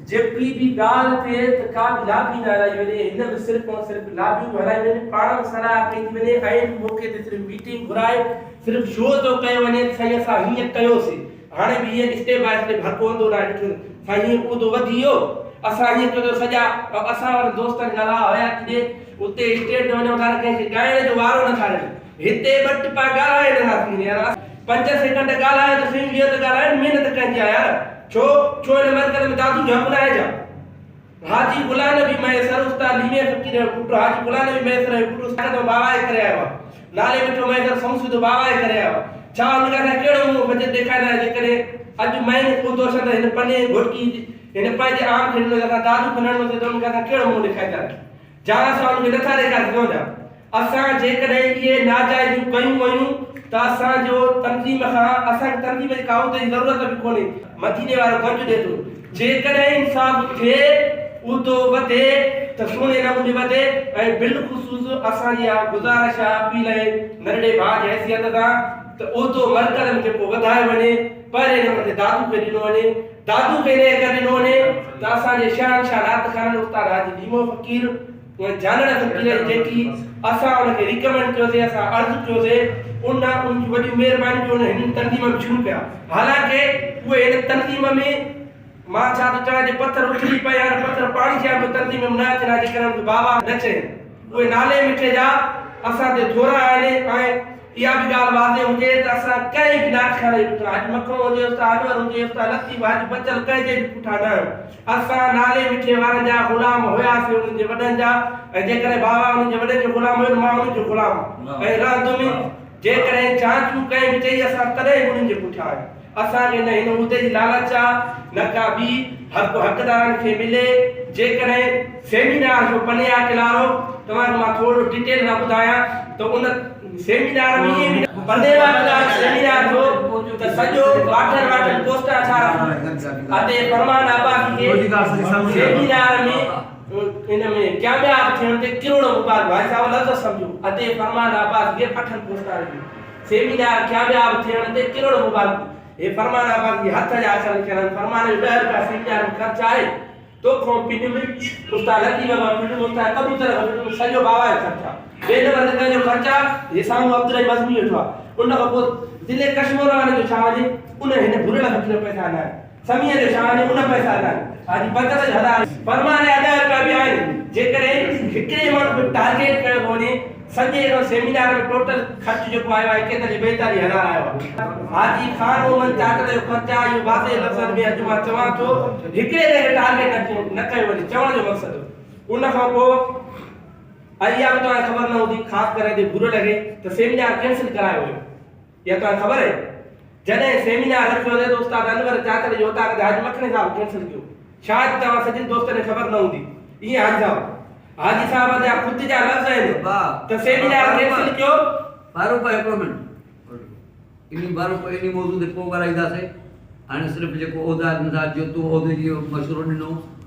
जेकी भी गाल थे त का भी लाभी ना आई वने इन में सिर्फ और सिर्फ लाभी हलाई वने पाण सलाह कई वने आइन मौके ते सिर्फ मीटिंग घुराए सिर्फ शो तो कयो वने सही असा हिय कयो से हाने भी ये स्टेप बाय स्टेप हर कोंदो ना ॾिठो सही को तो वधियो असा ये तो सजा असा और दोस्तन गला होया कि उते स्टेट में वने उठार के गायण जो वारो न थारे हिते बट पा गालाए न थी यार 5 सेकंड गालाए तो सिंह ये तो गालाए मेहनत कन यार छो इन मरकज में दादू झप लाए जा हाजी गुलाम नबी मैसर उस्ताद लीमे फकीर पुत्र हाजी गुलाम नबी मैसर पुत्र साथ तो बावाए करे आवा नाले मिठो मैसर संसद बावाए करे आवा छा उनका था केड़ो मु बजे देखाय ना जे करे आज मैं को तो सदा इन पने घोटकी इन पाजे आम खेलनो था दादू बननो से तो उनका था केड़ो मु देखाय जा जहां सा उनके नथा देखा क्यों जा असा जे करे ये नाजायज कयूं वयूं त असा जो तंजीम खा असा तंजीम जी काउ ते जरूरत भी कोनी मदीने वारो गंज दे तो जे करे इंसाफ थे उ तो वदे त सोने नमूने वदे ए बिलखुसूस असा या गुजारिश अपील है नरडे भाज हैसियत दा त ओ तो मरकज में को वधाए वने पर इन मते दादू के दिनो वने दादू के ने कर दिनो वने त असा जे शान शानात खान उस्ताद हाजी लीमो फकीर जानण फकीर जेकी असा उनके रिकमेंड कयो से असा अर्ज कयो से उनकी वडी मेहरबानी जो इन तंजीम में शुरू किया हालांकि वो इन तंजीम में मां छा तो चवा जे पत्थर उछली पे यार पत्थर पानी छा को तंजीम में ना चना जे करन बाबा नचे वो नाले मिठे जा असा ते थोरा आने आए या भी गाल वाजे हुजे त असा कई भी ना खड़े आज मखो हुजे उस्ताद अनवर हुजे उस्ताद लती आज बचल कई जे पुठा ना असा नाले मिठे वारन जा गुलाम होया से उन जे वडन जा जे करे बाबा उन जे वडन जो गुलाम हो मां उन जो गुलाम ए रात में जे करे चाचू कई भी चई असा तरे उन जे पुठा असा के न इन उते जी लालचा न का भी हकदारन के मिले जे करे सेमिनार जो पनिया किलारो तमा मां थोड़ो डिटेल ना बुधाया तो उन सेमिनार में ये बंदेवा का सेमिनार जो त सजो वाटर पोस्टर छा अते फरमान आबाद के सेमिनार में इन में कामयाब थियण ते करोड़ों मुबारक भाई साहब लफ्ज समझो अते फरमान आबाद के पठन पोस्टर सेमिनार कामयाब थियण ते करोड़ों मुबारक ए फरमान आबाद की हथ जा असल करन फरमान 10 रुपया सेमिनार में खर्च आए तो कॉम्पिनी में उस्ताद लती बाबा पिन उस्ताद कबूतर में सजो बाबा खर्चा बेन वध का जो खर्चा ये सामू अब्दुल मजमी उठवा उन को दिले कश्मीर वाले जो छावाजी उन हिने भुरला फकीर पैसा ना समीय जो छावाजी उन पैसा ना आज 50,000 फरमान 1000 रुपया भी आए जे करे हिकरे मां टारगेट कयो होने संजय रो सेमिनार में टोटल खर्च जो को आयो है केतरी 42,000 आयो हाजी खान मोहम्मद चाचा जो खर्चा यो वादे लफ्ज़ में अजमा चवा तो हिकरे रे टारगेट न कयो वने चवण जो मकसद उन खां पो अया तो खबर न होती खास करे दे बुरो लगे तो सेमिनार कैंसिल करायो हो या तो खबर है जने सेमिनार रखियो दे तो उस्ताद अनवर चाचा जो होता के हाजी मखने साहब कैंसिल कियो शायद तवा सजिन दोस्त ने खबर न होती ये हाजी साहब जा खुद जा लफ्ज है तो सेमिनार कैंसिल क्यों बारो पर कमेंट इनी बारो पर इनी मौजूद को कराईदा से आने सिर्फ जे को ओदा नजा जो तो ओदे जी मशरूर दिनो